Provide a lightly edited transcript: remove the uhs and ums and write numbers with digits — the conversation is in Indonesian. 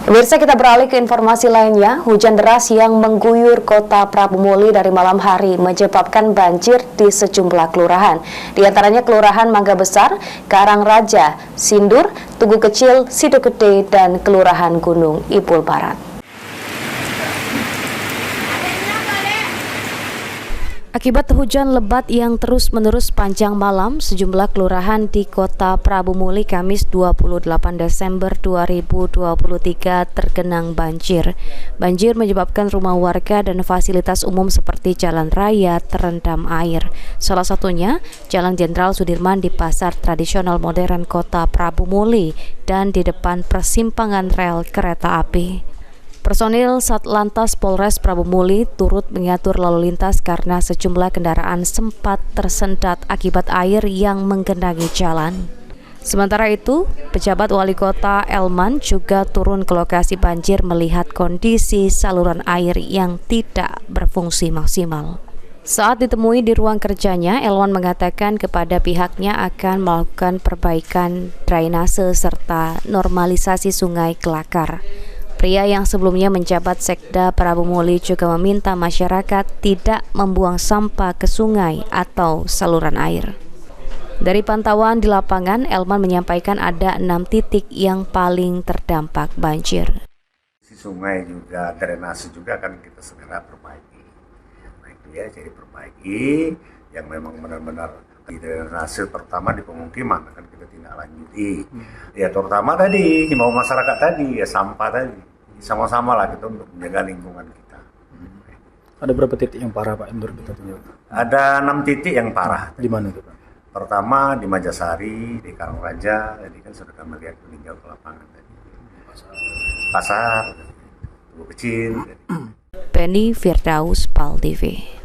Pemirsa, kita beralih ke informasi lainnya. Hujan deras yang mengguyur kota Prabu Muli dari malam hari menyebabkan banjir di sejumlah kelurahan. Di antaranya Kelurahan Mangga Besar, Karangraja, Sindur, Tugu Kecil, Sidogede, dan Kelurahan Gunung Ipul Barat. Akibat hujan lebat yang terus-menerus sepanjang malam, sejumlah kelurahan di kota Prabu Muli Kamis 28 Desember 2023 tergenang banjir. Banjir menyebabkan rumah warga dan fasilitas umum seperti jalan raya terendam air. Salah satunya Jalan Jenderal Sudirman di Pasar Tradisional Modern Kota Prabu Muli dan di depan persimpangan rel kereta api. Personil Satlantas Polres Prabu Muli turut mengatur lalu lintas karena sejumlah kendaraan sempat tersendat akibat air yang menggenangi jalan. Sementara itu, pejabat wali kota Elman juga turun ke lokasi banjir melihat kondisi saluran air yang tidak berfungsi maksimal. Saat ditemui di ruang kerjanya, Elman mengatakan kepada pihaknya akan melakukan perbaikan drainase serta normalisasi sungai Kelakar. Pria yang sebelumnya menjabat Sekda Prabu Muli juga meminta masyarakat tidak membuang sampah ke sungai atau saluran air. Dari pantauan di lapangan, Elman menyampaikan ada 6 titik yang paling terdampak banjir. Sungai juga, drainase juga akan kita segera perbaiki. Nah itu ya, jadi perbaiki yang memang benar-benar di drainase pertama di pemukiman akan kita tindak lanjuti. Ya terutama tadi himbau masyarakat tadi ya sampah tadi sama-sama lah kita untuk menjaga lingkungan kita. Ada berapa titik yang parah Pak menurut kita? Ada 6 titik yang parah. Di mana itu Pak? Pertama di Majasari, di Karangraja, tadi kan sudah kami lihat meninjau ke lapangan tadi. Pasar, Tugu Kecil. Penny Firdaus, PAL TV.